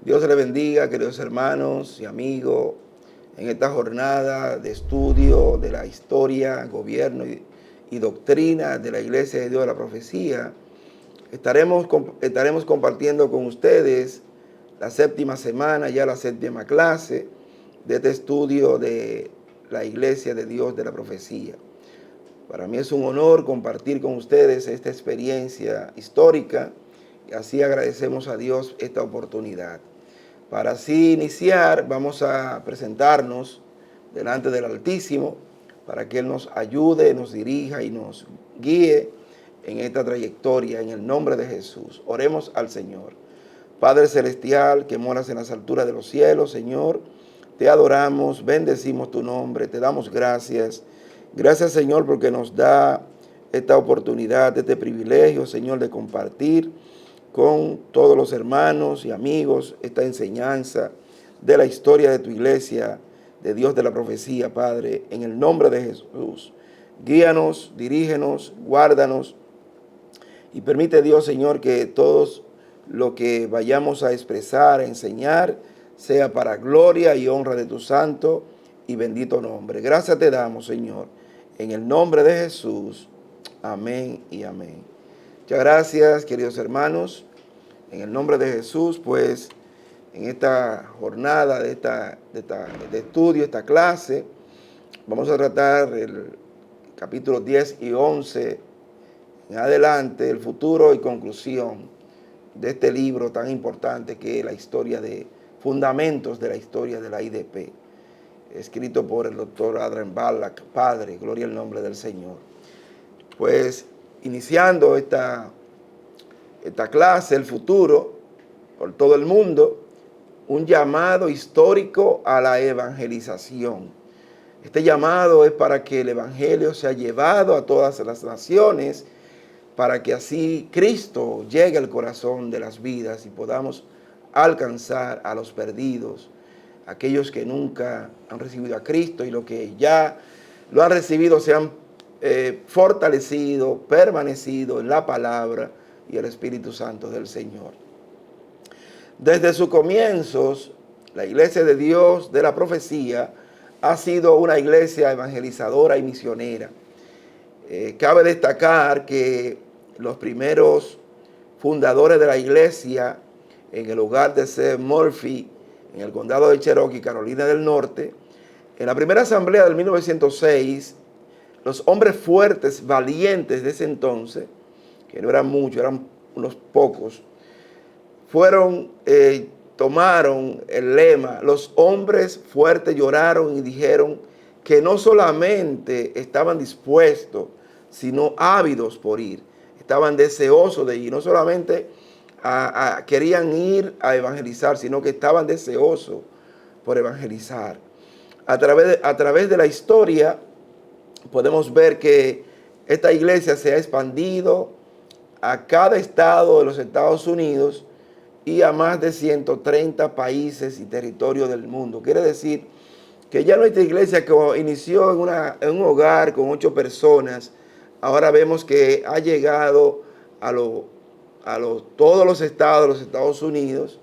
Dios le bendiga, queridos hermanos y amigos, en esta jornada de estudio de la historia, gobierno y doctrina de la Iglesia de Dios de la Profecía. Estaremos compartiendo con ustedes la séptima semana, ya la séptima clase de este estudio de la Iglesia de Dios de la Profecía. Para mí es un honor compartir con ustedes esta experiencia histórica y así agradecemos a Dios esta oportunidad. Para así iniciar, vamos a presentarnos delante del Altísimo para que Él nos ayude, nos dirija y nos guíe en esta trayectoria, en el nombre de Jesús. Oremos al Señor. Padre Celestial, que moras en las alturas de los cielos, Señor, te adoramos, bendecimos tu nombre, te damos gracias. Gracias, Señor, porque nos da esta oportunidad, este privilegio, Señor, de compartir con todos los hermanos y amigos esta enseñanza de la historia de tu iglesia, de Dios de la Profecía, Padre, en el nombre de Jesús. Guíanos, dirígenos, guárdanos y permite, Dios, Señor, que todos lo que vayamos a expresar, a enseñar, sea para gloria y honra de tu santo y bendito nombre. Gracias te damos, Señor, en el nombre de Jesús. Amén y amén. Muchas gracias, queridos hermanos. En el nombre de Jesús, pues, en esta jornada de estudio, esta clase, vamos a tratar el capítulo 10 y 11 en adelante, el futuro y conclusión de este libro tan importante que es la historia de fundamentos de la historia de la IDP, escrito por el doctor Adrian Ballack, Padre, gloria al nombre del Señor. Pues, iniciando esta clase, el futuro, por todo el mundo, un llamado histórico a la evangelización. Este llamado es para que el evangelio sea llevado a todas las naciones, para que así Cristo llegue al corazón de las vidas y podamos alcanzar a los perdidos, aquellos que nunca han recibido a Cristo y los que ya lo han recibido se han fortalecido, permanecido en la palabra y el Espíritu Santo del Señor. Desde sus comienzos, la Iglesia de Dios de la Profecía ha sido una iglesia evangelizadora y misionera. Cabe destacar que los primeros fundadores de la iglesia en el hogar de C. Murphy, en el condado de Cherokee, Carolina del Norte, en la primera asamblea del 1906, los hombres fuertes, valientes de ese entonces, que no eran muchos, eran unos pocos, tomaron el lema, los hombres fuertes lloraron y dijeron que no solamente estaban dispuestos, sino ávidos por ir, estaban deseosos de ir, no solamente querían ir a evangelizar, sino que estaban deseosos por evangelizar. A través de la historia podemos ver que esta iglesia se ha expandido a cada estado de los Estados Unidos y a más de 130 países y territorios del mundo. Quiere decir que ya nuestra iglesia, que inició en un hogar con 8 personas, ahora vemos que ha llegado a todos los estados de los Estados Unidos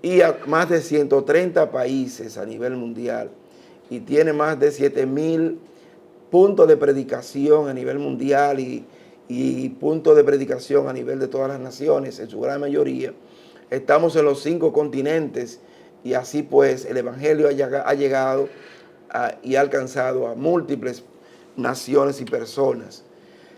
y a más de 130 países a nivel mundial. Y tiene más de 7,000 puntos de predicación a nivel mundial y puntos de predicación a nivel de todas las naciones, en su gran mayoría. Estamos en los 5 continentes y así pues el evangelio ha llegado y ha alcanzado a múltiples naciones y personas.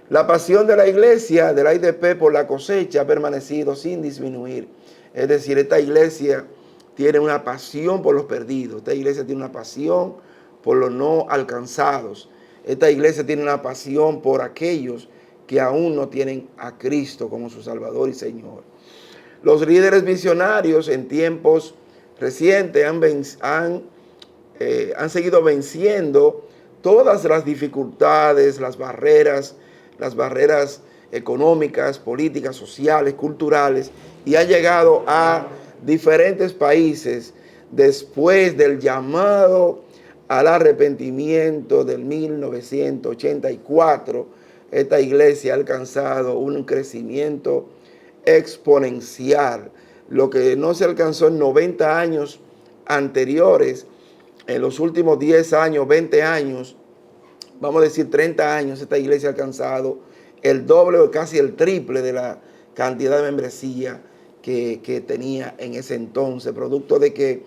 La pasión de la iglesia, de la IDP por la cosecha ha permanecido sin disminuir. Es decir, esta iglesia tiene una pasión por los perdidos. Esta iglesia tiene una pasión por los no alcanzados. Esta iglesia tiene una pasión por aquellos que aún no tienen a Cristo como su Salvador y Señor. Los líderes misionarios en tiempos recientes han seguido venciendo todas las dificultades, las barreras económicas, políticas, sociales, culturales, y ha llegado a diferentes países después del llamado al arrepentimiento del 1984. Esta iglesia ha alcanzado un crecimiento exponencial. lo que no se alcanzó en 90 años anteriores, en los últimos 10 años, 20 años, vamos a decir 30 años, esta iglesia ha alcanzado el doble o casi el triple de la cantidad de membresía que tenía en ese entonces, producto de que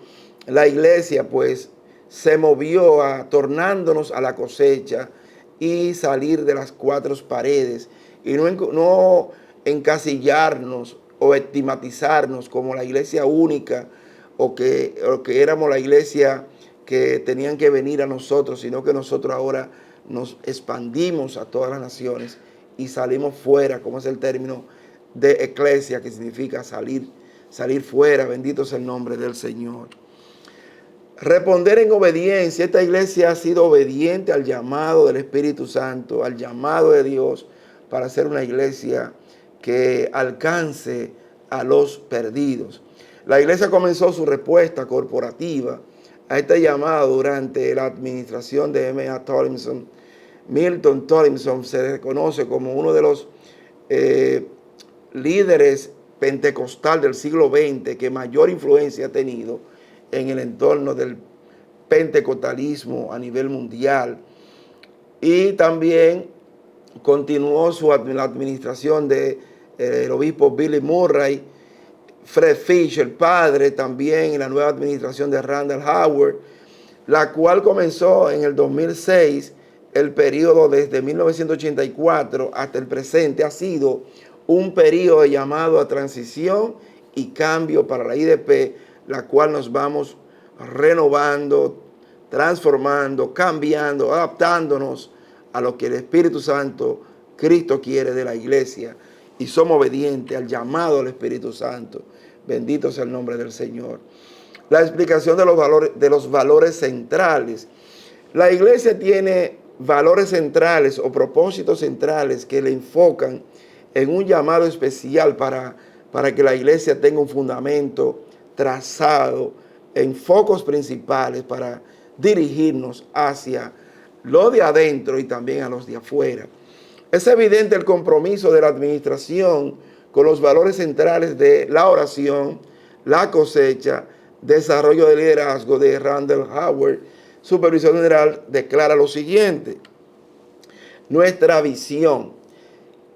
la iglesia pues se movió tornándonos a la cosecha y salir de las cuatro paredes y no encasillarnos o estigmatizarnos como la iglesia única o que éramos la iglesia que tenían que venir a nosotros, sino que nosotros ahora nos expandimos a todas las naciones y salimos fuera, como es el término de eclesia, que significa salir fuera. Bendito es el nombre del Señor. Responder en obediencia. Esta iglesia ha sido obediente al llamado del Espíritu Santo, al llamado de Dios para ser una iglesia que alcance a los perdidos. La iglesia comenzó su respuesta corporativa a este llamado durante la administración de M.A. Tomlinson. Milton Tomlinson se reconoce como uno de los líderes pentecostal del siglo XX que mayor influencia ha tenido en el entorno del pentecostalismo a nivel mundial. Y también continuó la administración del obispo Billy Murray, Fred Fisher, padre, también en la nueva administración de Randall Howard, la cual comenzó en el 2006. El periodo desde 1984 hasta el presente ha sido un periodo llamado a transición y cambio para la IDP, la cual nos vamos renovando, transformando, cambiando, adaptándonos a lo que el Espíritu Santo, Cristo, quiere de la iglesia, y somos obedientes al llamado del Espíritu Santo. Bendito sea el nombre del Señor. La explicación de los valores centrales. La iglesia tiene valores centrales o propósitos centrales que le enfocan en un llamado especial para que la iglesia tenga un fundamento trazado en focos principales para dirigirnos hacia lo de adentro y también a los de afuera. Es evidente el compromiso de la administración con los valores centrales de la oración, la cosecha, desarrollo de liderazgo de Randall Howard. Supervisor General declara lo siguiente: nuestra visión,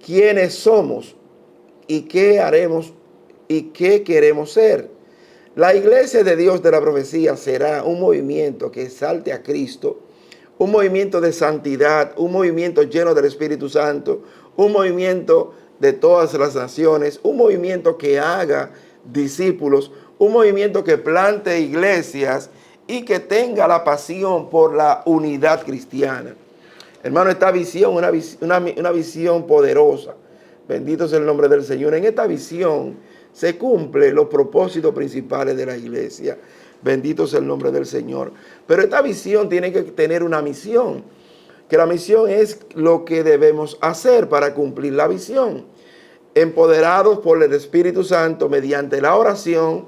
quiénes somos y qué haremos y qué queremos ser. La iglesia de Dios de la profecía será un movimiento que exalte a Cristo, un movimiento de santidad, un movimiento lleno del Espíritu Santo, un movimiento de todas las naciones, un movimiento que haga discípulos, un movimiento que plante iglesias y que tenga la pasión por la unidad cristiana. Hermano, esta visión, una visión poderosa. Bendito es el nombre del Señor. En esta visión se cumplen los propósitos principales de la iglesia. Bendito es el nombre del Señor. Pero esta visión tiene que tener una misión, que la misión es lo que debemos hacer para cumplir la visión. Empoderados por el Espíritu Santo mediante la oración,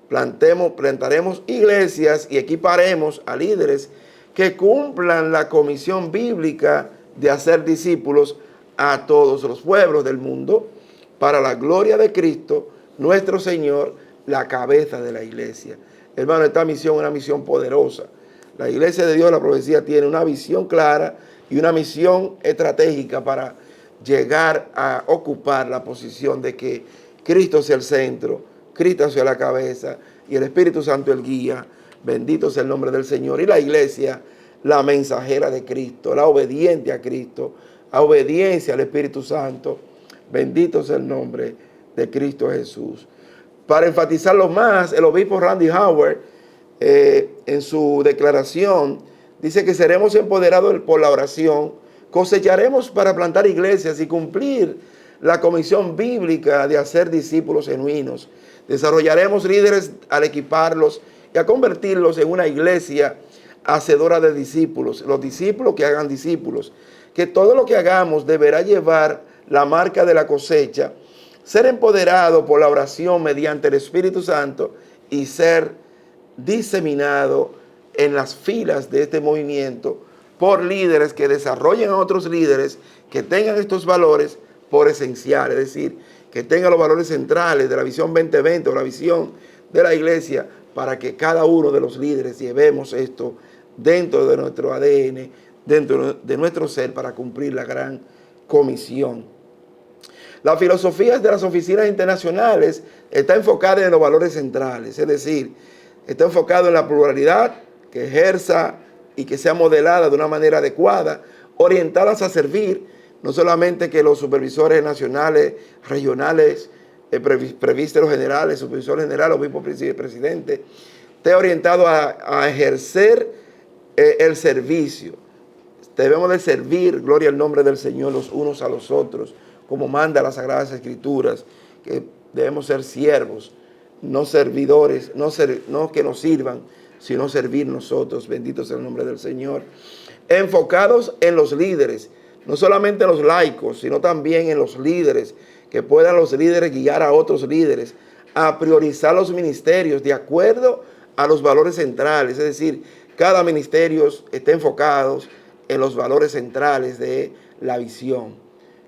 plantaremos iglesias y equiparemos a líderes que cumplan la comisión bíblica de hacer discípulos a todos los pueblos del mundo para la gloria de Cristo, nuestro Señor, la cabeza de la iglesia. Hermano, esta misión es una misión poderosa. La iglesia de Dios de la profecía tiene una visión clara y una misión estratégica para llegar a ocupar la posición de que Cristo sea el centro, Cristo sea la cabeza y el Espíritu Santo el guía. Bendito sea el nombre del Señor. Y la iglesia, la mensajera de Cristo, la obediente a Cristo, a obediencia al Espíritu Santo. Bendito sea el nombre de Cristo Jesús. Para enfatizarlo más, el obispo Randy Howard, en su declaración, dice que seremos empoderados por la oración, cosecharemos para plantar iglesias y cumplir la comisión bíblica de hacer discípulos genuinos. Desarrollaremos líderes al equiparlos y a convertirlos en una iglesia hacedora de discípulos. Los discípulos que hagan discípulos. Que todo lo que hagamos deberá llevar la marca de la cosecha, ser empoderado por la oración mediante el Espíritu Santo y ser diseminado en las filas de este movimiento por líderes que desarrollen a otros líderes que tengan estos valores por esencial. Es decir, que tenga los valores centrales de la visión 2020 o la visión de la iglesia, para que cada uno de los líderes llevemos esto dentro de nuestro ADN, dentro de nuestro ser, para cumplir la gran comisión. Las filosofías de las oficinas internacionales está enfocada en los valores centrales, es decir, está enfocado en la pluralidad, que ejerza y que sea modelada de una manera adecuada, orientadas a servir, no solamente que los supervisores nacionales, regionales, presbíteros generales, supervisores generales, obispo presidente, esté orientado a ejercer el servicio. Debemos de servir, gloria al nombre del Señor, los unos a los otros, como manda las Sagradas Escrituras, que debemos ser siervos, no servidores, no que nos sirvan, sino servir nosotros. Bendito sea el nombre del Señor. Enfocados en los líderes, no solamente en los laicos, sino también en los líderes, que puedan los líderes guiar a otros líderes a priorizar los ministerios de acuerdo a los valores centrales. Es decir, cada ministerio está enfocado en los valores centrales de la visión.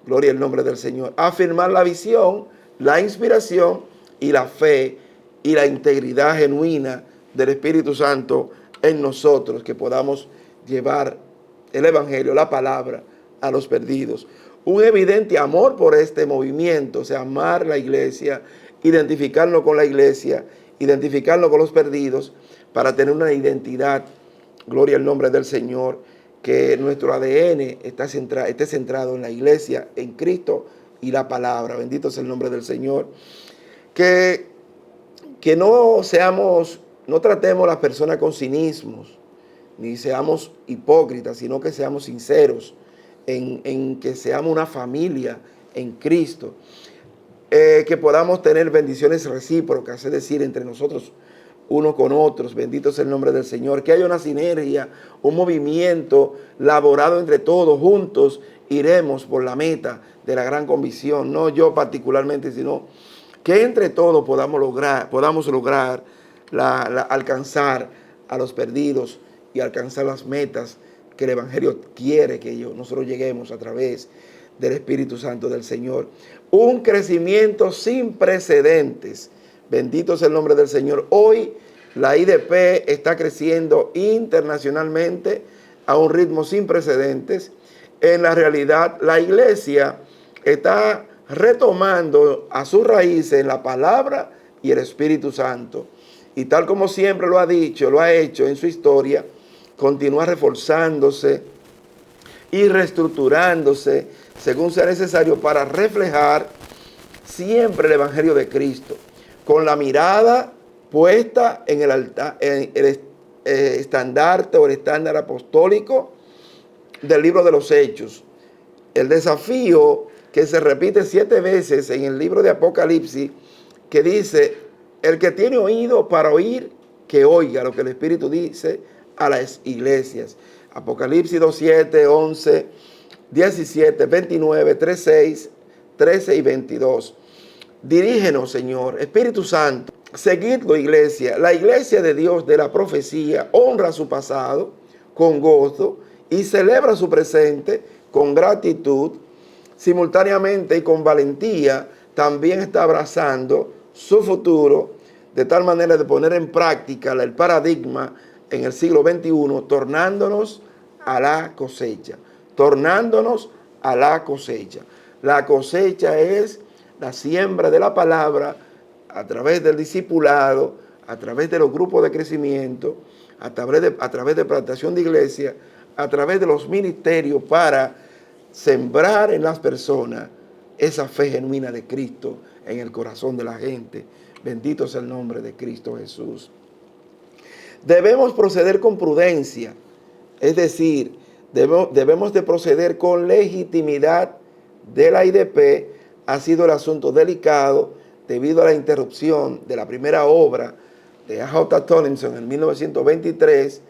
Gloria al nombre del Señor. Afirmar la visión, la inspiración y la fe y la integridad genuina del Espíritu Santo en nosotros, que podamos llevar el Evangelio, la palabra, a los perdidos. Un evidente amor por este movimiento, o sea, amar la iglesia, identificarnos con la iglesia, identificarnos con los perdidos, para tener una identidad, gloria al nombre del Señor, que nuestro ADN esté centrado en la iglesia, en Cristo y la palabra. Bendito sea el nombre del Señor. Que no tratemos a las personas con cinismos, ni seamos hipócritas, sino que seamos sinceros en que seamos una familia en Cristo. Que podamos tener bendiciones recíprocas, es decir, entre nosotros unos con otros. Bendito sea el nombre del Señor. Que haya una sinergia, un movimiento laborado entre todos. Juntos iremos por la meta de la gran comisión. No yo particularmente, sino que entre todos podamos lograr alcanzar a los perdidos y alcanzar las metas que el Evangelio quiere que nosotros lleguemos a través del Espíritu Santo del Señor. Un crecimiento sin precedentes. Bendito sea el nombre del Señor. Hoy la IDP está creciendo internacionalmente a un ritmo sin precedentes. En la realidad, la iglesia está retomando a sus raíces en la palabra y el Espíritu Santo. Y tal como siempre lo ha dicho, lo ha hecho en su historia, continúa reforzándose y reestructurándose según sea necesario para reflejar siempre el Evangelio de Cristo, con la mirada puesta en el altar, en el estandarte o el estándar apostólico del libro de los Hechos. El desafío que se repite 7 veces en el libro de Apocalipsis, que dice: el que tiene oído para oír, que oiga lo que el Espíritu dice a las iglesias. Apocalipsis 2:7, 11, 17, 29, 3:6, 13 y 22. Dirígenos, Señor, Espíritu Santo. Seguidlo, iglesia. La iglesia de Dios de la profecía honra su pasado con gozo y celebra su presente con gratitud. Simultáneamente y con valentía también está abrazando su futuro, de tal manera de poner en práctica el paradigma en el siglo XXI, tornándonos a la cosecha. Tornándonos a la cosecha. La cosecha es la siembra de la palabra a través del discipulado, a través de los grupos de crecimiento, a través de plantación de iglesia, a través de los ministerios, para sembrar en las personas esa fe genuina de Cristo en el corazón de la gente. Bendito sea el nombre de Cristo Jesús. Debemos proceder con prudencia, es decir, debemos de proceder con legitimidad de la IDP. Ha sido el asunto delicado debido a la interrupción de la primera obra de A.J. Tomlinson en 1923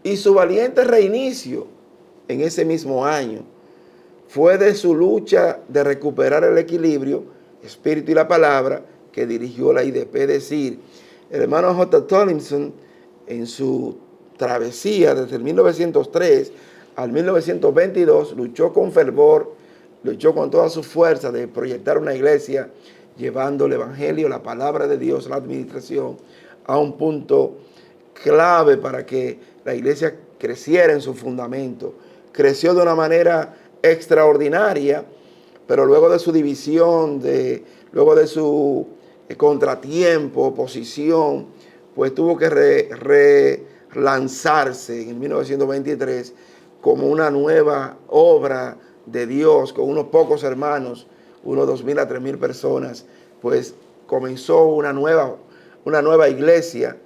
y su valiente reinicio en ese mismo año. Fue de su lucha de recuperar el equilibrio, espíritu y la palabra, que dirigió la IDP. Es decir, el hermano J. Tomlinson, en su travesía desde el 1903 al 1922, luchó con fervor, luchó con toda su fuerza de proyectar una iglesia llevando el evangelio, la palabra de Dios, la administración, a un punto clave para que la iglesia creciera en su fundamento. Creció de una manera extraordinaria, pero luego de su división, luego de su contratiempo, oposición, pues tuvo que relanzarse en 1923 como una nueva obra de Dios, con unos pocos hermanos, unos 2,000 a 3,000 personas, pues comenzó una nueva iglesia,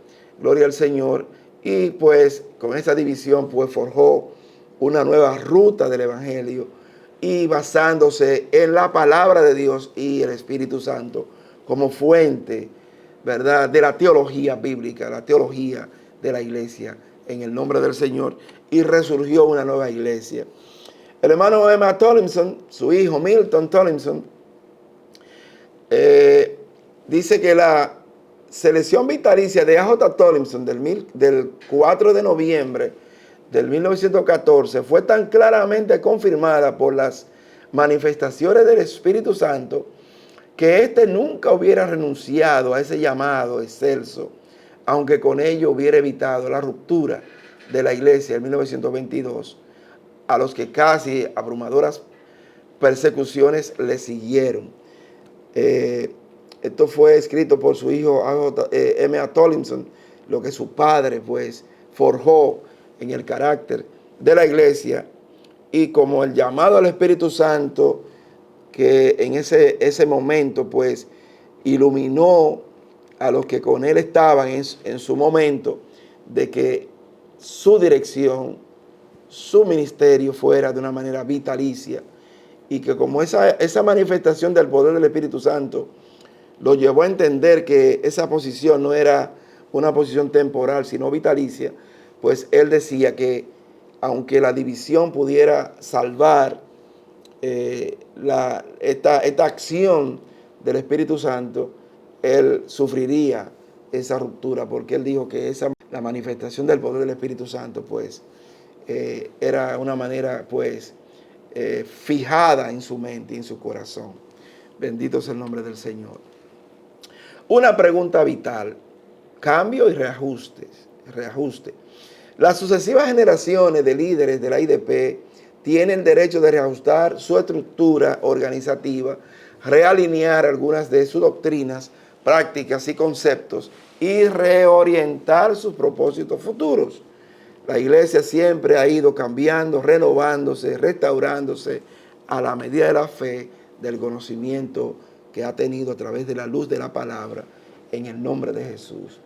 gloria al Señor, y pues con esa división pues forjó una nueva ruta del evangelio, y basándose en la palabra de Dios y el Espíritu Santo como fuente, ¿verdad?, de la teología bíblica, la teología de la iglesia, en el nombre del Señor, y resurgió una nueva iglesia. El hermano Emma Tollinson, su hijo Milton Tollinson, dice que la selección vitalicia de A.J. Tollinson del 4 de noviembre del 1914 fue tan claramente confirmada por las manifestaciones del Espíritu Santo que éste nunca hubiera renunciado a ese llamado excelso, aunque con ello hubiera evitado la ruptura de la iglesia en 1922, a los que casi abrumadoras persecuciones le siguieron. Esto fue escrito por su hijo M.A. Tollinson, lo que su padre pues forjó en el carácter de la iglesia, y como el llamado al Espíritu Santo que en ese momento pues iluminó a los que con él estaban en su momento, de que su dirección, su ministerio fuera de una manera vitalicia, y que como esa manifestación del poder del Espíritu Santo lo llevó a entender que esa posición no era una posición temporal, sino vitalicia, pues él decía que aunque la división pudiera salvar esta acción del Espíritu Santo, él sufriría esa ruptura, porque él dijo que la manifestación del poder del Espíritu Santo pues era una manera pues fijada en su mente y en su corazón. Bendito sea el nombre del Señor. Una pregunta vital: cambio y reajuste. Las sucesivas generaciones de líderes de la IDP tienen derecho de reajustar su estructura organizativa, realinear algunas de sus doctrinas, prácticas y conceptos, y reorientar sus propósitos futuros. La iglesia siempre ha ido cambiando, renovándose, restaurándose a la medida de la fe, del conocimiento que ha tenido a través de la luz de la palabra, en el nombre de Jesús.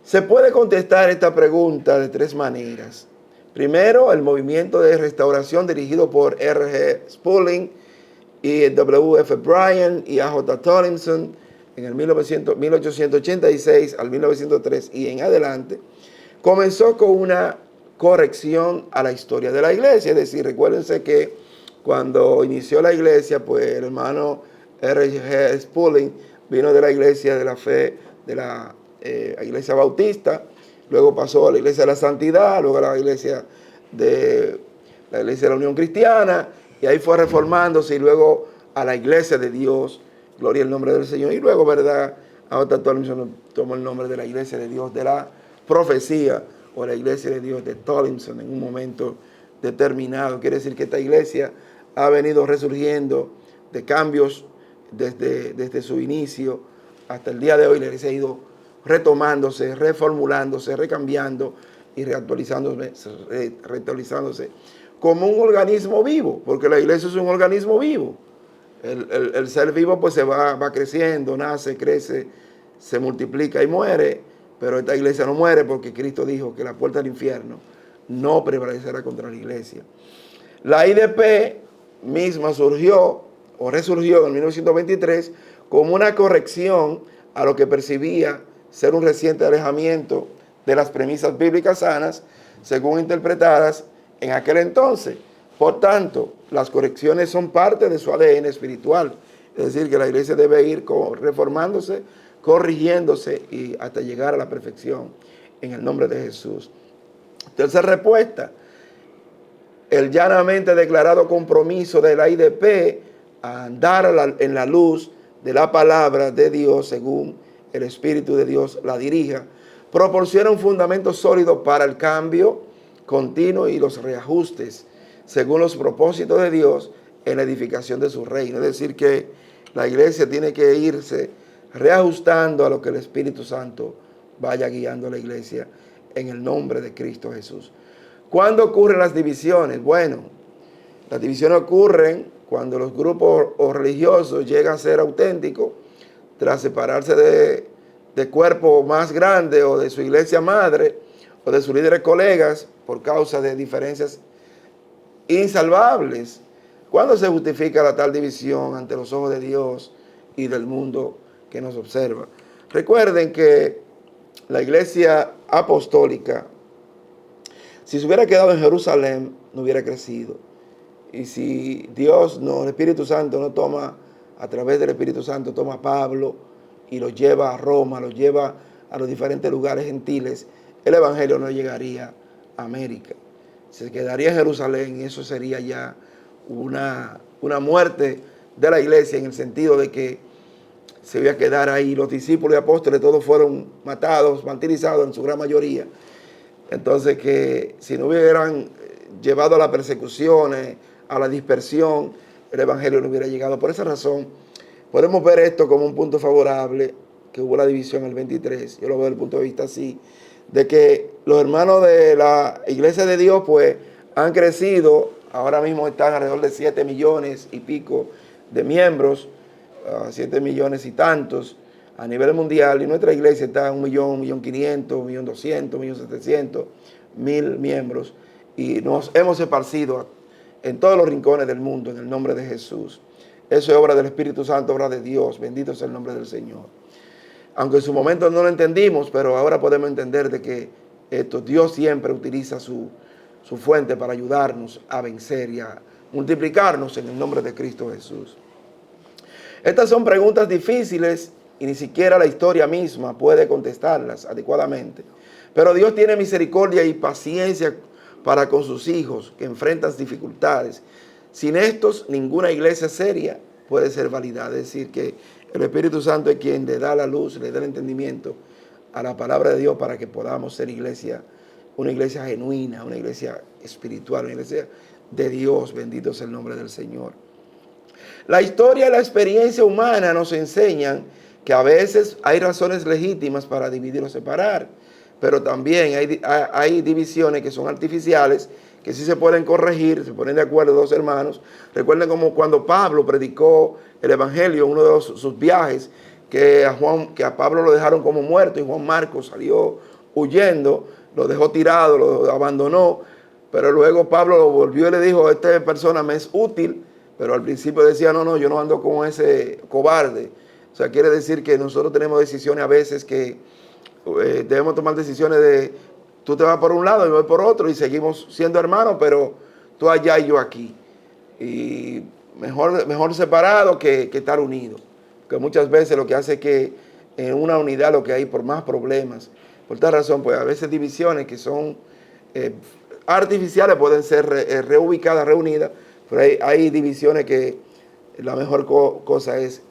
Se puede contestar esta pregunta de tres maneras. Primero, el movimiento de restauración dirigido por R.G. Spurling y W.F. Bryan y A.J. Tollinson en el 1886 al 1903 y en adelante, comenzó con una corrección a la historia de la iglesia. Es decir, recuérdense que cuando inició la iglesia, pues el hermano R.G. Spurling vino de la iglesia de la fe, de la iglesia bautista, luego pasó a la iglesia de la santidad, luego a la iglesia de la Unión Cristiana, y ahí fue reformándose, y luego a la iglesia de Dios, gloria al nombre del Señor, y luego, ¿verdad?, ahora Tollinson tomó el nombre de la iglesia de Dios de la profecía, o la iglesia de Dios de Tollinson en un momento determinado. Quiere decir que esta iglesia ha venido resurgiendo de cambios desde su inicio hasta el día de hoy. La iglesia ha ido retomándose, reformulándose, recambiando y reactualizándose como un organismo vivo, porque la iglesia es un organismo vivo. El ser vivo pues se va creciendo, nace, crece, se multiplica y muere, pero esta iglesia no muere, porque Cristo dijo que la puerta del infierno no prevalecerá contra la iglesia. La IDP misma surgió o resurgió en 1923 como una corrección a lo que percibía ser un reciente alejamiento de las premisas bíblicas sanas, según interpretadas en aquel entonces. Por tanto, las correcciones son parte de su ADN espiritual. Es decir, que la iglesia debe ir reformándose, corrigiéndose y hasta llegar a la perfección en el nombre de Jesús. Tercera respuesta: el llanamente declarado compromiso de la IDP a andar en la luz de la palabra de Dios, según el Espíritu de Dios la dirija, proporciona un fundamento sólido para el cambio continuo y los reajustes, según los propósitos de Dios en la edificación de su reino. Es decir, que la iglesia tiene que irse reajustando a lo que el Espíritu Santo vaya guiando a la iglesia en el nombre de Cristo Jesús. ¿Cuándo ocurren las divisiones? Bueno, las divisiones ocurren cuando los grupos religiosos llegan a ser auténticos tras separarse de cuerpo más grande o de su iglesia madre o de sus líderes colegas por causa de diferencias insalvables. ¿Cuándo se justifica la tal división ante los ojos de Dios y del mundo que nos observa? Recuerden que la iglesia apostólica, si se hubiera quedado en Jerusalén, no hubiera crecido. Y si Dios, el Espíritu Santo no toma, a través del Espíritu Santo, toma a Pablo y lo lleva a Roma, lo lleva a los diferentes lugares gentiles, el Evangelio no llegaría a América. Se quedaría en Jerusalén y eso sería ya una muerte de la iglesia, en el sentido de que se iba a quedar ahí. Los discípulos y apóstoles todos fueron matados, martirizados en su gran mayoría. Entonces, que si no hubieran llevado a las persecuciones, a la dispersión, el Evangelio no hubiera llegado. Por esa razón, podemos ver esto como un punto favorable, que hubo la división en el 23. Yo lo veo desde el punto de vista así, de que los hermanos de la Iglesia de Dios, pues, han crecido. Ahora mismo están alrededor de 7 millones y pico de miembros, 7 millones y tantos a nivel mundial, y nuestra iglesia está en 1.500.000, 1.200.000, 1.700.000 miembros, y nos hemos esparcido en todos los rincones del mundo en el nombre de Jesús. Eso es obra del Espíritu Santo, obra de Dios. Bendito sea el nombre del Señor. Aunque en su momento no lo entendimos, pero ahora podemos entender de que Dios siempre utiliza su fuente para ayudarnos a vencer y a multiplicarnos en el nombre de Cristo Jesús. Estas son preguntas difíciles y ni siquiera la historia misma puede contestarlas adecuadamente. Pero Dios tiene misericordia y paciencia para con sus hijos que enfrentan dificultades. Sin estos, ninguna iglesia seria puede ser validada. Es decir, que el Espíritu Santo es quien le da la luz, le da el entendimiento a la palabra de Dios para que podamos ser una iglesia genuina, una iglesia espiritual, una iglesia de Dios. Bendito sea el nombre del Señor. La historia y la experiencia humana nos enseñan que a veces hay razones legítimas para dividir o separar, pero también hay divisiones que son artificiales, que sí se pueden corregir, se ponen de acuerdo dos hermanos. Recuerden como cuando Pablo predicó el Evangelio en uno de sus viajes, que a Pablo lo dejaron como muerto y Juan Marcos salió huyendo, lo dejó tirado, lo abandonó, pero luego Pablo lo volvió y le dijo: esta persona me es útil. Pero al principio decía: no, yo no ando con ese cobarde. O sea, quiere decir que nosotros tenemos decisiones a veces que debemos tomar decisiones de: tú te vas por un lado y yo voy por otro, y seguimos siendo hermanos, pero tú allá y yo aquí. Y mejor separado que estar unidos. Porque muchas veces lo que hace es que en una unidad lo que hay por más problemas. Por tal razón, pues a veces divisiones que son artificiales pueden ser reubicadas, reunidas. Pero hay divisiones que la mejor cosa es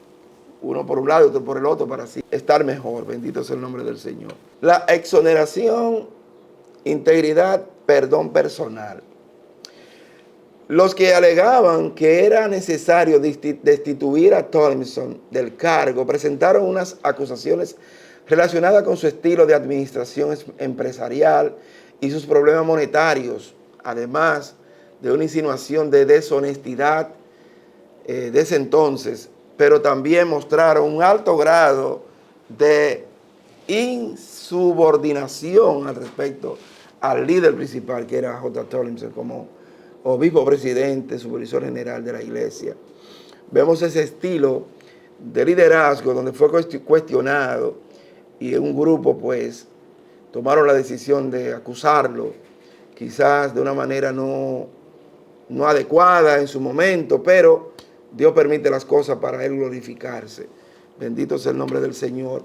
uno por un lado y otro por el otro, para así estar mejor. Bendito sea el nombre del Señor. La exoneración, integridad, perdón personal. Los que alegaban que era necesario destituir a Thompson del cargo presentaron unas acusaciones relacionadas con su estilo de administración empresarial y sus problemas monetarios, además de una insinuación de deshonestidad de ese entonces, pero también mostraron un alto grado de insubordinación al respecto al líder principal, que era J. Thompson, como obispo presidente, supervisor general de la iglesia. Vemos ese estilo de liderazgo donde fue cuestionado, y un grupo pues tomaron la decisión de acusarlo, quizás de una manera no adecuada en su momento, pero Dios permite las cosas para Él glorificarse. Bendito sea el nombre del Señor.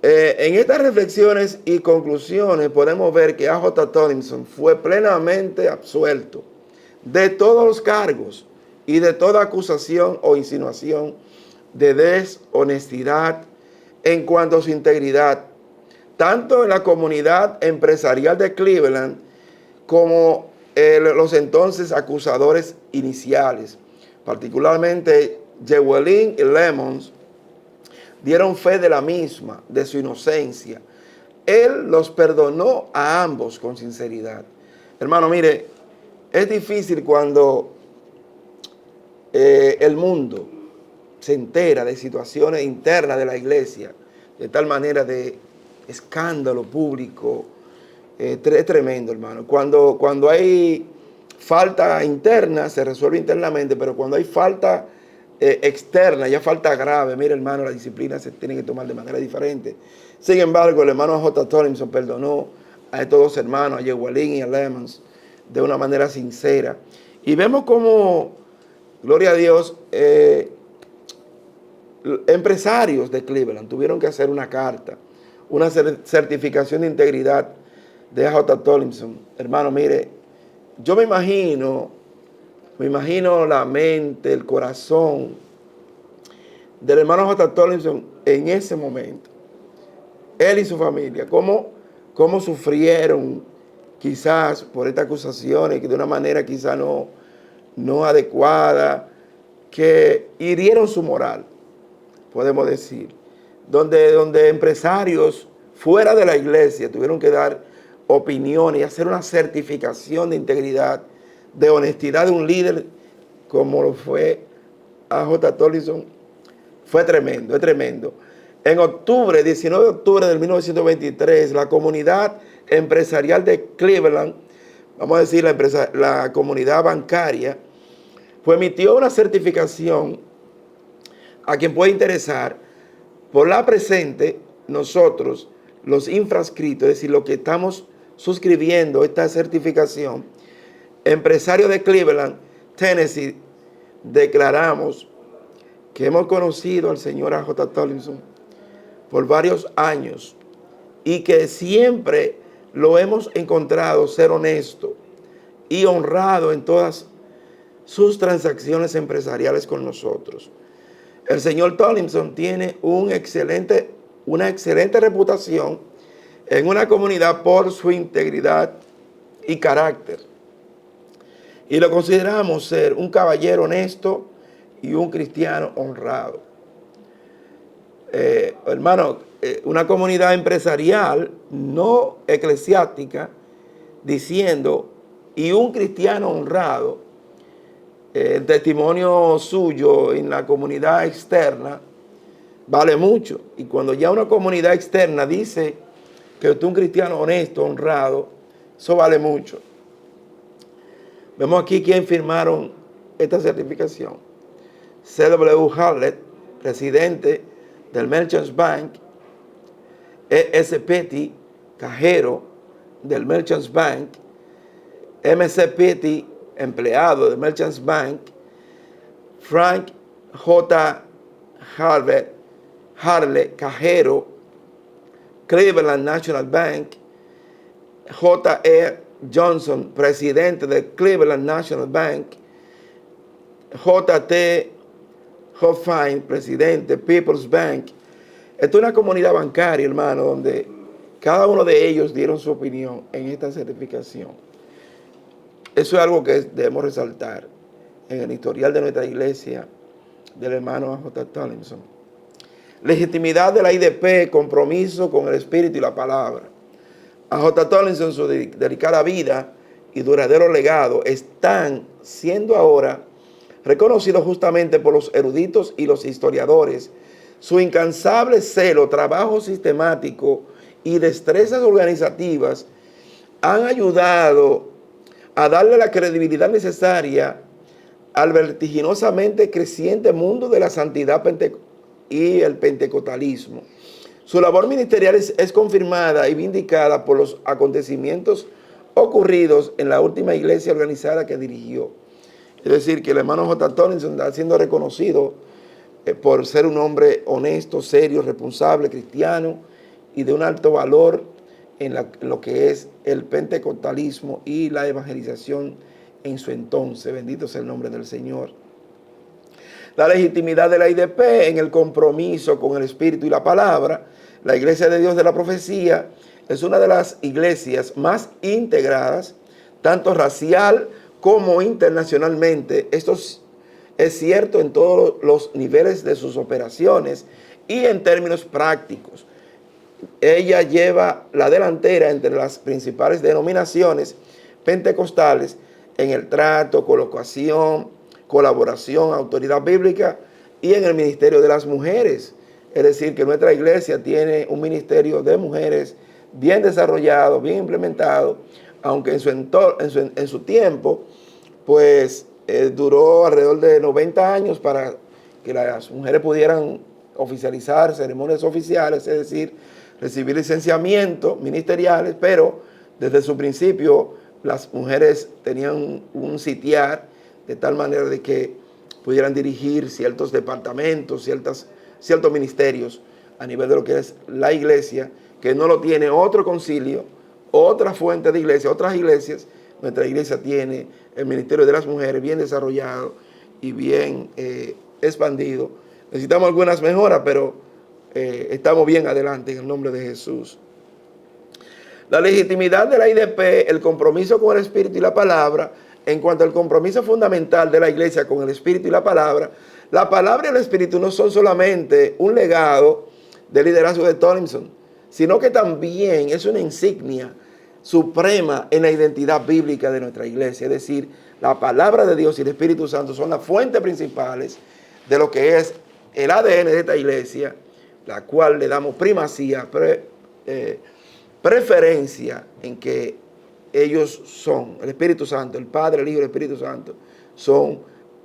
En estas reflexiones y conclusiones podemos ver que A.J. Thompson fue plenamente absuelto de todos los cargos y de toda acusación o insinuación de deshonestidad en cuanto a su integridad, tanto en la comunidad empresarial de Cleveland como los entonces acusadores iniciales, particularmente Llewellyn y Lemons, dieron fe de la misma, de su inocencia. Él los perdonó a ambos con sinceridad. Hermano, mire, es difícil cuando el mundo se entera de situaciones internas de la iglesia, de tal manera de escándalo público. Es tremendo, hermano. Cuando hay falta interna, se resuelve internamente, pero cuando hay falta externa, ya falta grave, mire, hermano, la disciplina se tiene que tomar de manera diferente. Sin embargo, el hermano J. Tomlinson perdonó a estos dos hermanos, a Llewellyn y a Lemons, de una manera sincera. Y vemos cómo, gloria a Dios, empresarios de Cleveland tuvieron que hacer una carta, una certificación de integridad de J. Tomlinson. Hermano, mire, yo me imagino la mente, el corazón del hermano J. Tomlinson en ese momento. Él y su familia, cómo sufrieron quizás por estas acusaciones, que de una manera quizás no adecuada, que hirieron su moral, podemos decir. Donde empresarios fuera de la iglesia tuvieron que dar opiniones y hacer una certificación de integridad, de honestidad de un líder como lo fue a J. Tomlinson. Fue tremendo, es tremendo. En 19 de octubre de 1923, la comunidad empresarial de Cleveland, vamos a decir la comunidad bancaria, pues emitió una certificación a quien puede interesar. Por la presente, nosotros, los infrascritos, es decir, los que estamos suscribiendo esta certificación, empresarios de Cleveland, Tennessee, declaramos que hemos conocido al señor J. Tomlinson por varios años y que siempre lo hemos encontrado ser honesto y honrado en todas sus transacciones empresariales con nosotros. El señor Tomlinson tiene una excelente reputación en una comunidad por su integridad y carácter. Y lo consideramos ser un caballero honesto y un cristiano honrado. Hermano, una comunidad empresarial no eclesiástica diciendo, y un cristiano honrado, el testimonio suyo en la comunidad externa vale mucho. Y cuando ya una comunidad externa dice que usted es un cristiano honesto, honrado, eso vale mucho. Vemos aquí quién firmaron esta certificación. C.W. Harlett, presidente del Merchants Bank. E.S. Petty, cajero del Merchants Bank. M.C. Petty, empleado del Merchants Bank. Frank J. Harlett, cajero, Cleveland National Bank. J.E. Johnson, presidente de Cleveland National Bank. J.T. Hoffine, presidente People's Bank. Esto es una comunidad bancaria, hermano, donde cada uno de ellos dieron su opinión en esta certificación. Eso es algo que debemos resaltar en el historial de nuestra iglesia del hermano J. Tomlinson. Legitimidad de la IDP, compromiso con el espíritu y la palabra. A J. Tomlinson, su delicada vida y duradero legado están siendo ahora reconocidos justamente por los eruditos y los historiadores. Su incansable celo, trabajo sistemático y destrezas organizativas han ayudado a darle la credibilidad necesaria al vertiginosamente creciente mundo de la santidad y el pentecostalismo. Su labor ministerial es confirmada y vindicada por los acontecimientos ocurridos en la última iglesia organizada que dirigió. Es decir, que el hermano J. Tomlinson está siendo reconocido por ser un hombre honesto, serio, responsable, cristiano y de un alto valor en lo que es el pentecostalismo y la evangelización en su entonces. Bendito sea el nombre del Señor. La legitimidad de la IDP en el compromiso con el Espíritu y la Palabra. La Iglesia de Dios de la Profecía es una de las iglesias más integradas, tanto racial como internacionalmente. Esto es cierto en todos los niveles de sus operaciones y en términos prácticos. Ella lleva la delantera entre las principales denominaciones pentecostales en el trato, colocación, colaboración, autoridad bíblica y en el ministerio de las mujeres. Es decir, que nuestra iglesia tiene un ministerio de mujeres bien desarrollado, bien implementado, aunque en su tiempo, pues duró alrededor de 90 años para que las mujeres pudieran oficializar ceremonias oficiales, es decir, recibir licenciamientos ministeriales, pero desde su principio las mujeres tenían un sitiar de tal manera de que pudieran dirigir ciertos departamentos, ciertos ministerios a nivel de lo que es la iglesia, que no lo tiene otro concilio, otra fuente de iglesia, otras iglesias. Nuestra iglesia tiene el ministerio de las mujeres bien desarrollado y bien expandido. Necesitamos algunas mejoras, pero estamos bien adelante en el nombre de Jesús. La legitimidad de la IDP, el compromiso con el Espíritu y la Palabra. En cuanto al compromiso fundamental de la iglesia con el Espíritu y la Palabra y el Espíritu no son solamente un legado del liderazgo de Tomlinson, sino que también es una insignia suprema en la identidad bíblica de nuestra iglesia. Es decir, la palabra de Dios y el Espíritu Santo son las fuentes principales de lo que es el ADN de esta iglesia, la cual le damos primacía, preferencia en que ellos son, el Espíritu Santo, el Padre, el Hijo y el Espíritu Santo, son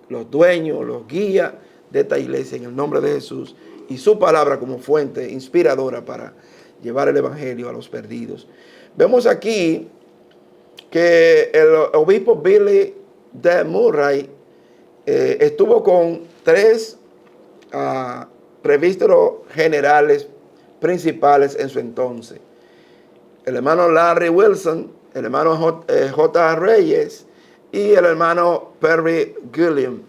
los dueños, los guías de esta iglesia en el nombre de Jesús, y su palabra como fuente inspiradora para llevar el Evangelio a los perdidos. Vemos aquí que el obispo Billy D. Murray estuvo con 3 presbíteros generales principales en su entonces. El hermano Larry Wilson, el hermano J. Reyes y el hermano Perry Gilliam.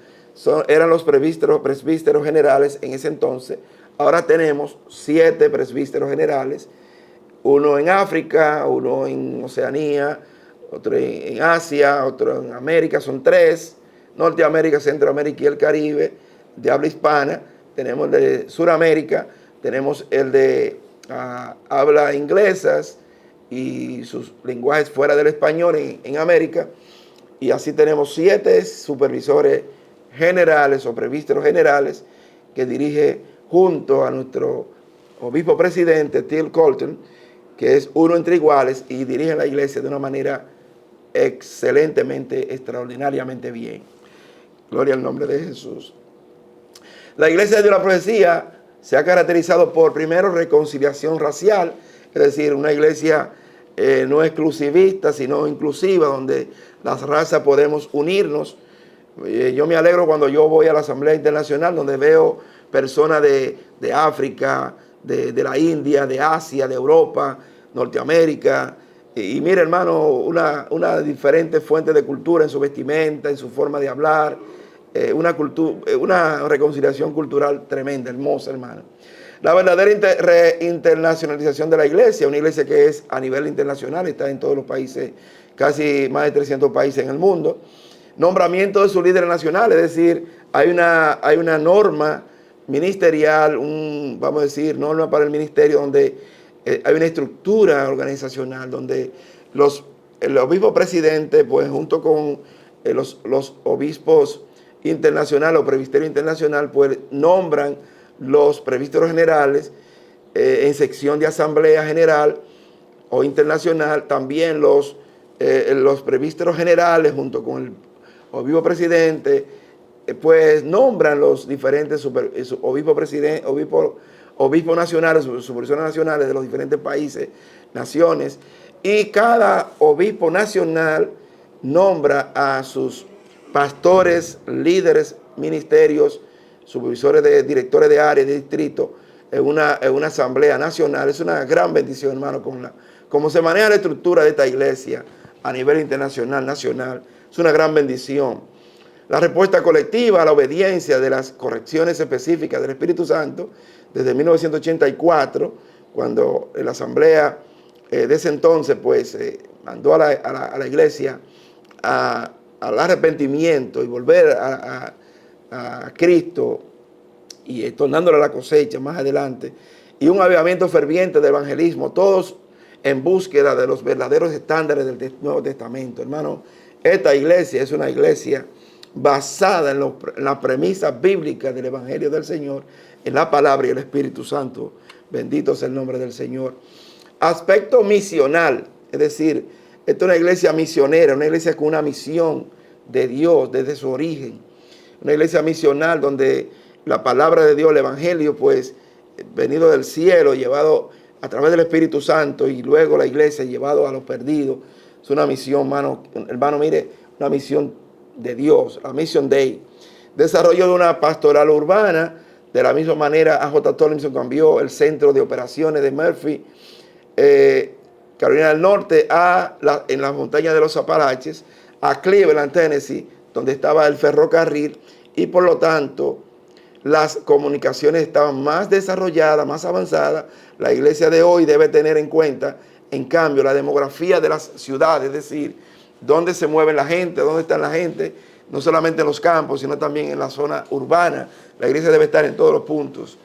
Eran los presbíteros generales en ese entonces. Ahora tenemos 7 presbíteros generales, uno en África, uno en Oceanía, otro en Asia, otro en América, son 3, Norteamérica, Centroamérica y el Caribe, de habla hispana. Tenemos el de Suramérica, tenemos el de habla inglesas y sus lenguajes fuera del español en América, y así tenemos 7 supervisores generales o presbíteros generales que dirige junto a nuestro obispo presidente Till Colton, que es uno entre iguales y dirige la iglesia de una manera excelentemente, extraordinariamente bien. Gloria al nombre de Jesús. La iglesia de la profecía se ha caracterizado por, primero, reconciliación racial, es decir, una iglesia no exclusivista, sino inclusiva, donde las razas podemos unirnos. Yo me alegro cuando yo voy a la Asamblea Internacional, donde veo personas de África, de la India, de Asia, de Europa, Norteamérica. Y mire, hermano, una diferente fuente de cultura en su vestimenta, en su forma de hablar, una reconciliación cultural tremenda, hermosa, hermano. La verdadera internacionalización de la iglesia, una iglesia que es a nivel internacional, está en todos los países, casi más de 300 países en el mundo. Nombramiento de sus líderes nacionales, es decir, hay una norma ministerial, vamos a decir, norma para el ministerio, donde hay una estructura organizacional, donde el obispo presidente, pues junto con los obispos internacionales o presbiterio internacional, pues nombran los presbíteros generales en sección de asamblea general o internacional. También los presbíteros generales junto con el obispo presidente pues nombran los diferentes obispos nacionales, supervisiones nacionales de los diferentes países, naciones, y cada obispo nacional nombra a sus pastores, líderes, ministerios, supervisores de directores de área, de distrito, en una asamblea nacional. Es una gran bendición, hermano, como se maneja la estructura de esta iglesia a nivel internacional, nacional. Es una gran bendición. La respuesta colectiva a la obediencia de las correcciones específicas del Espíritu Santo, desde 1984, cuando la Asamblea de ese entonces, pues, mandó a la iglesia al arrepentimiento y volver a Cristo, y tornándole la cosecha más adelante, y un avivamiento ferviente del evangelismo, todos en búsqueda de los verdaderos estándares del Nuevo Testamento. Hermano, esta iglesia es una iglesia basada en las premisas bíblicas del Evangelio del Señor, en la palabra y el Espíritu Santo. Bendito sea el nombre del Señor. Aspecto misional, es decir, esta es una iglesia misionera, una iglesia con una misión de Dios desde su origen. Una iglesia misional donde la palabra de Dios, el Evangelio, pues, venido del cielo, llevado a través del Espíritu Santo, y luego la iglesia llevado a los perdidos. Es una misión, hermano, mire, una misión de Dios, la Mission Day. Desarrollo de una pastoral urbana. De la misma manera, A.J. Tomlinson cambió el centro de operaciones de Murphy, Carolina del Norte, en las montañas de los Apalaches, a Cleveland, Tennessee, donde estaba el ferrocarril, y por lo tanto las comunicaciones estaban más desarrolladas, más avanzadas. La iglesia de hoy debe tener en cuenta, en cambio, la demografía de las ciudades, es decir, dónde se mueve la gente, dónde está la gente, no solamente en los campos, sino también en la zona urbana. La iglesia debe estar en todos los puntos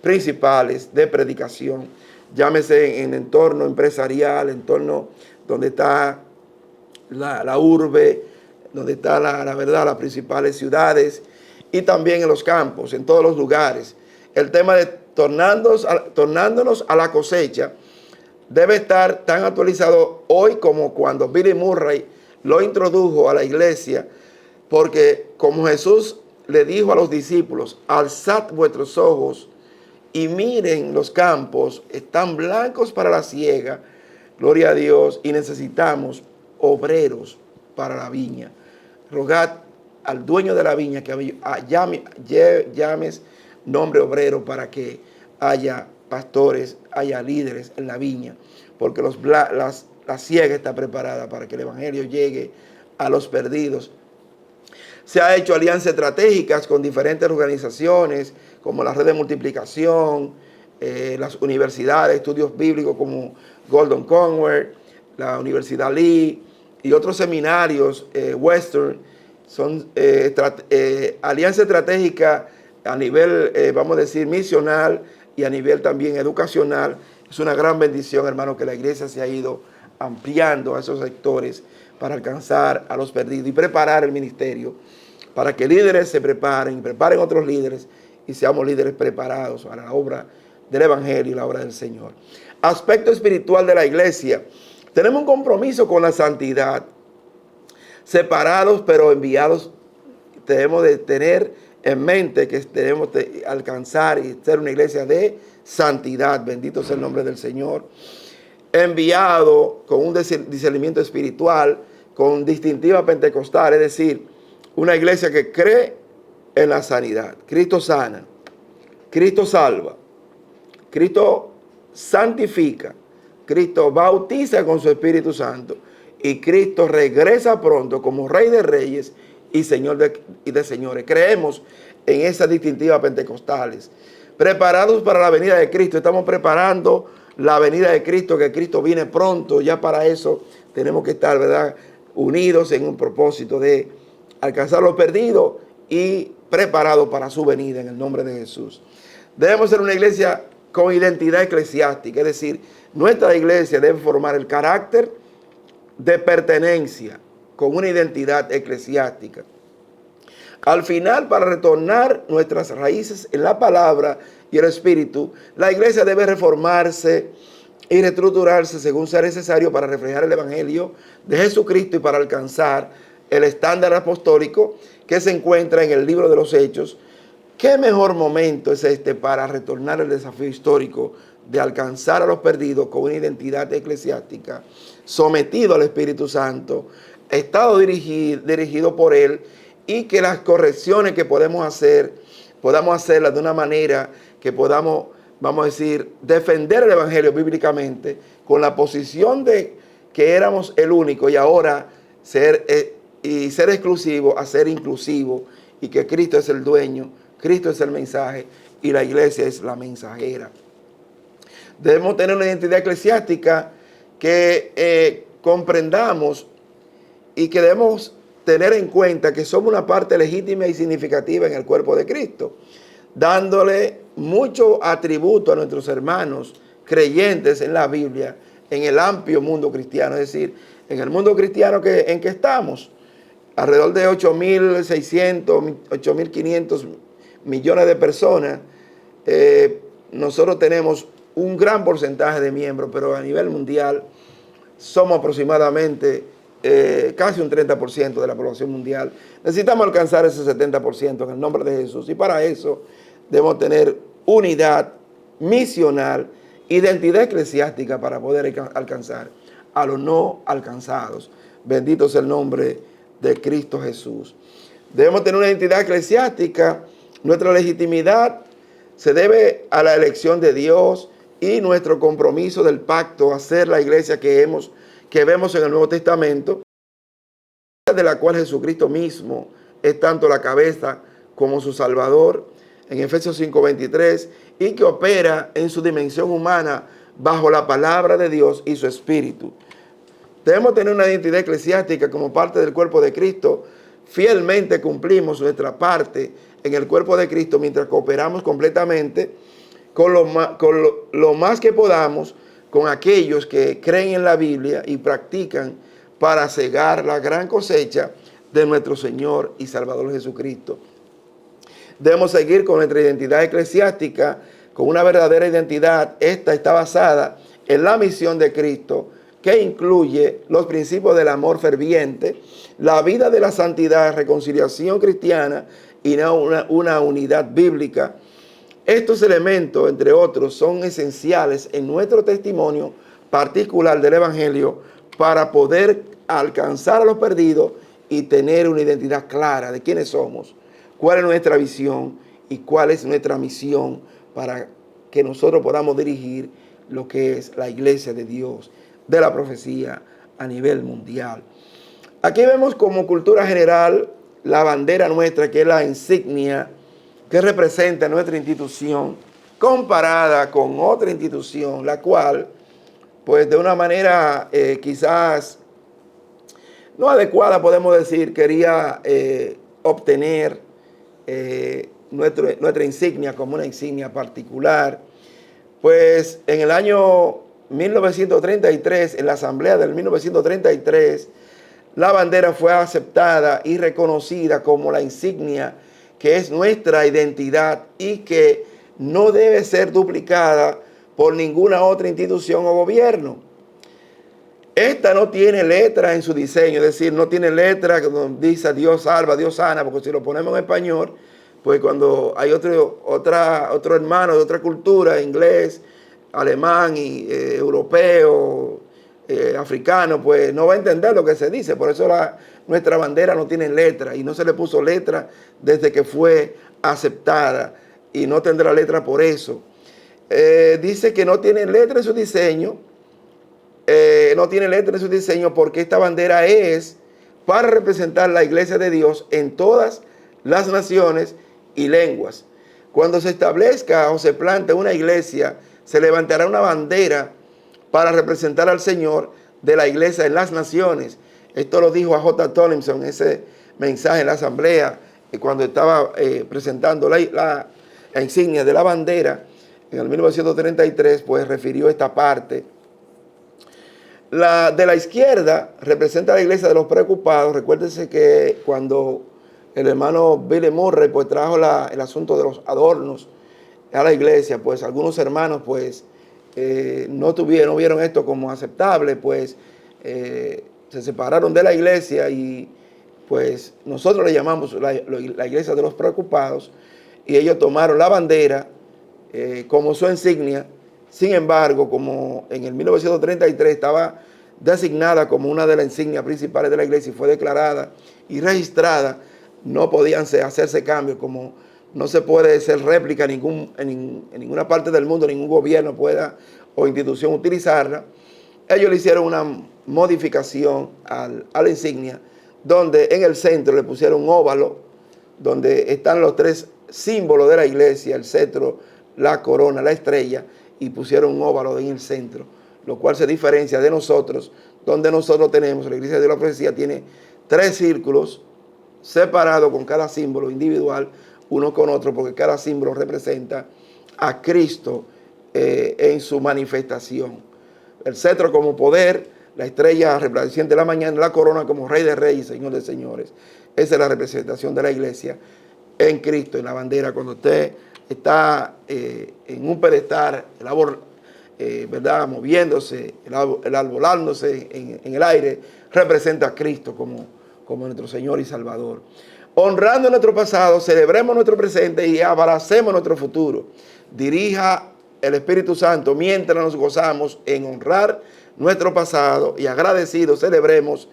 principales de predicación, llámese en entorno empresarial, entorno donde está la urbe, donde está la verdad, las principales ciudades, y también en los campos, en todos los lugares. El tema de tornándonos a la cosecha debe estar tan actualizado hoy como cuando Billy Murray lo introdujo a la iglesia, porque como Jesús le dijo a los discípulos: alzad vuestros ojos y miren los campos, están blancos para la siega, gloria a Dios, y necesitamos obreros para la viña. Rogad al dueño de la viña que llames nombre obrero para que haya pastores, haya líderes en la viña, porque la siega está preparada para que el evangelio llegue a los perdidos. Se ha hecho alianzas estratégicas con diferentes organizaciones, como la red de multiplicación, las universidades, estudios bíblicos como Gordon Conwell, la Universidad Lee y otros seminarios, Western. Son alianzas estratégicas a nivel, vamos a decir, misional, y a nivel también educacional. Es una gran bendición, hermano, que la iglesia se ha ido ampliando a esos sectores para alcanzar a los perdidos y preparar el ministerio, para que líderes se preparen otros líderes, y seamos líderes preparados para la obra del evangelio y la obra del Señor. Aspecto espiritual de la iglesia. Tenemos un compromiso con la santidad. Separados pero enviados, debemos de tener en mente que debemos de alcanzar y ser una iglesia de santidad. Bendito sea el nombre del Señor. Enviado con un discernimiento espiritual, con distintiva pentecostal, es decir, una iglesia que cree en la sanidad. Cristo sana, Cristo salva, Cristo santifica, Cristo bautiza con su Espíritu Santo, y Cristo regresa pronto como Rey de Reyes y Señor de señores. Creemos en esas distintivas pentecostales. Preparados para la venida de Cristo. Estamos preparando la venida de Cristo, que Cristo viene pronto. Ya para eso tenemos que estar, ¿verdad?, unidos en un propósito de alcanzar los perdidos y preparados para su venida en el nombre de Jesús. Debemos ser una iglesia con identidad eclesiástica, es decir, nuestra iglesia debe formar el carácter de pertenencia con una identidad eclesiástica. Al final, para retornar nuestras raíces en la palabra y el Espíritu, la iglesia debe reformarse y reestructurarse según sea necesario para reflejar el evangelio de Jesucristo y para alcanzar el estándar apostólico que se encuentra en el libro de los Hechos. ¿Qué mejor momento es este para retornar el desafío histórico de alcanzar a los perdidos con una identidad eclesiástica, sometido al Espíritu Santo, estado dirigido por Él, y que las correcciones que podamos hacerlas de una manera que podamos, vamos a decir, defender el evangelio bíblicamente, con la posición de que éramos el único, y ahora ser y ser exclusivo a ser inclusivo, y que Cristo es el dueño, Cristo es el mensaje y la iglesia es la mensajera. Debemos tener una identidad eclesiástica que comprendamos y que debemos tener en cuenta que somos una parte legítima y significativa en el cuerpo de Cristo, dándole mucho atributo a nuestros hermanos creyentes en la Biblia, en el amplio mundo cristiano, es decir, en el mundo cristiano en que estamos, alrededor de 8.600, 8.500 millones de personas. Nosotros tenemos un gran porcentaje de miembros, pero a nivel mundial somos aproximadamente casi un 30% de la población mundial. Necesitamos alcanzar ese 70% en el nombre de Jesús, y para eso debemos tener unidad misional, identidad eclesiástica para poder alcanzar a los no alcanzados. Bendito sea el nombre de Cristo Jesús. Debemos tener una identidad eclesiástica. Nuestra legitimidad se debe a la elección de Dios y nuestro compromiso del pacto a ser la iglesia que vemos en el Nuevo Testamento, de la cual Jesucristo mismo es tanto la cabeza como su Salvador, en Efesios 5:23, y que opera en su dimensión humana bajo la palabra de Dios y su Espíritu. Debemos tener una identidad eclesiástica como parte del cuerpo de Cristo. Fielmente cumplimos nuestra parte en el cuerpo de Cristo mientras cooperamos completamente con lo más que podamos con aquellos que creen en la Biblia y practican para cegar la gran cosecha de nuestro Señor y Salvador Jesucristo. Debemos seguir con nuestra identidad eclesiástica, con una verdadera identidad. Esta está basada en la misión de Cristo, que incluye los principios del amor ferviente, la vida de la santidad, reconciliación cristiana y una unidad bíblica. Estos elementos, entre otros, son esenciales en nuestro testimonio particular del Evangelio para poder alcanzar a los perdidos y tener una identidad clara de quiénes somos, cuál es nuestra visión y cuál es nuestra misión para que nosotros podamos dirigir lo que es la iglesia de Dios, de la profecía a nivel mundial. Aquí vemos como cultura general la bandera nuestra, que es la insignia que representa nuestra institución, comparada con otra institución, la cual, pues de una manera quizás no adecuada, podemos decir, quería obtener nuestra insignia como una insignia particular. Pues en el año 1933, en la asamblea del 1933, la bandera fue aceptada y reconocida como la insignia que es nuestra identidad y que no debe ser duplicada por ninguna otra institución o gobierno. Esta no tiene letra en su diseño, es decir, no tiene letra que dice Dios salva, Dios sana, porque si lo ponemos en español, pues cuando hay otro hermano de otra cultura, inglés, alemán, y europeo, africano, pues no va a entender lo que se dice. Por eso nuestra bandera no tiene letra, y no se le puso letra desde que fue aceptada, y no tendrá letra por eso. Dice que no tiene letra en su diseño, porque esta bandera es para representar la iglesia de Dios en todas las naciones y lenguas. Cuando se establezca o se plante una iglesia, se levantará una bandera para representar al Señor de la iglesia en las naciones. Esto lo dijo a J. Tomlinson en ese mensaje en la asamblea, cuando estaba presentando la insignia de la bandera en el 1933, pues refirió esta parte. La de la izquierda representa a la iglesia de los preocupados. Recuérdense que cuando el hermano Billy Murray pues trajo el asunto de los adornos a la iglesia, pues algunos hermanos pues no vieron esto como aceptable, pues se separaron de la iglesia, y pues nosotros le llamamos la iglesia de los preocupados, y ellos tomaron la bandera como su insignia. Sin embargo, como en el 1933 estaba designada como una de las insignias principales de la iglesia y fue declarada y registrada, no podían hacerse cambios, como no se puede hacer réplica en ninguna parte del mundo, ningún gobierno pueda o institución utilizarla. Ellos le hicieron una modificación a la insignia donde en el centro le pusieron un óvalo, donde están los tres símbolos de la iglesia, el cetro, la corona, la estrella, y pusieron un óvalo en el centro, lo cual se diferencia de nosotros, donde nosotros tenemos, la iglesia de la profecía tiene tres círculos separados con cada símbolo individual, uno con otro, porque cada símbolo representa a Cristo en su manifestación. El cetro como poder, la estrella resplandeciente de la mañana, la corona como Rey de Reyes y Señor de Señores. Esa es la representación de la iglesia en Cristo, en la bandera. Cuando usted está en un pedestal, ¿verdad?, moviéndose, el arbolándose en el aire, representa a Cristo como nuestro Señor y Salvador. Honrando nuestro pasado, celebremos nuestro presente y abracemos nuestro futuro. Dirija el Espíritu Santo mientras nos gozamos en honrar nuestro pasado y agradecidos celebramos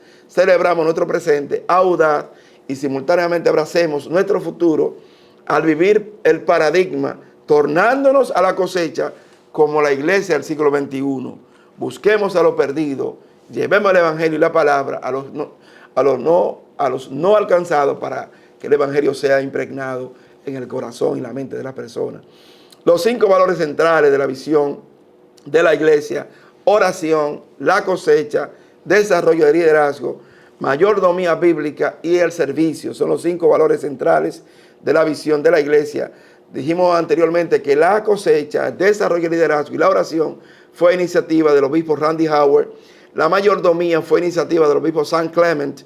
nuestro presente audaz y simultáneamente abracemos nuestro futuro al vivir el paradigma, tornándonos a la cosecha como la iglesia del siglo XXI. Busquemos a los perdidos, llevemos el evangelio y la palabra a los no alcanzados para que el evangelio sea impregnado en el corazón y la mente de las personas. Los 5 valores centrales de la visión de la iglesia: oración, la cosecha, desarrollo de liderazgo, mayordomía bíblica y el servicio. Son los 5 valores centrales de la visión de la iglesia. Dijimos anteriormente que la cosecha, el desarrollo de liderazgo y la oración fue iniciativa del obispo Randy Howard. La mayordomía fue iniciativa del obispo Sam Clement,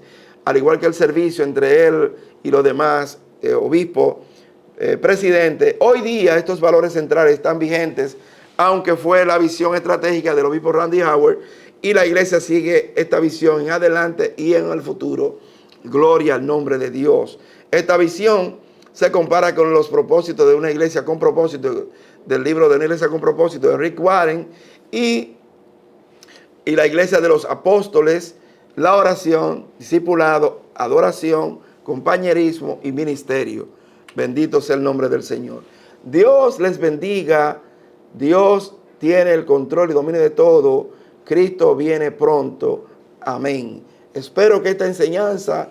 al igual que el servicio entre él y los demás obispos, presidente. Hoy día estos valores centrales están vigentes, aunque fue la visión estratégica del obispo Randy Howard, y la iglesia sigue esta visión en adelante y en el futuro. Gloria al nombre de Dios. Esta visión se compara con los propósitos de una iglesia con propósito, del libro de Una iglesia con propósito de Rick Warren, y la iglesia de los apóstoles, la oración, discipulado, adoración, compañerismo y ministerio. Bendito sea el nombre del Señor. Dios les bendiga. Dios tiene el control y dominio de todo. Cristo viene pronto. Amén. Espero que esta enseñanza,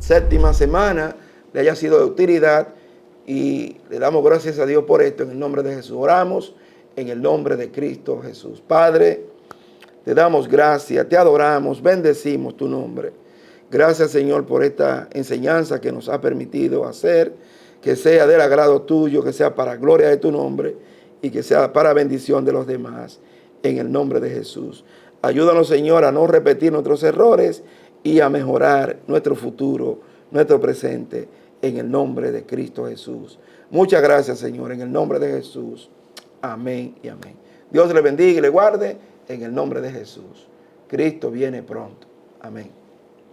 7ª semana, le haya sido de utilidad y le damos gracias a Dios por esto. En el nombre de Jesús oramos, en el nombre de Cristo Jesús. Padre, te damos gracias, te adoramos, bendecimos tu nombre. Gracias, Señor, por esta enseñanza que nos ha permitido hacer, que sea del agrado tuyo, que sea para gloria de tu nombre y que sea para bendición de los demás, en el nombre de Jesús. Ayúdanos, Señor, a no repetir nuestros errores y a mejorar nuestro futuro, nuestro presente, en el nombre de Cristo Jesús. Muchas gracias, Señor, en el nombre de Jesús. Amén y amén. Dios le bendiga y le guarde en el nombre de Jesús. Cristo viene pronto. Amén.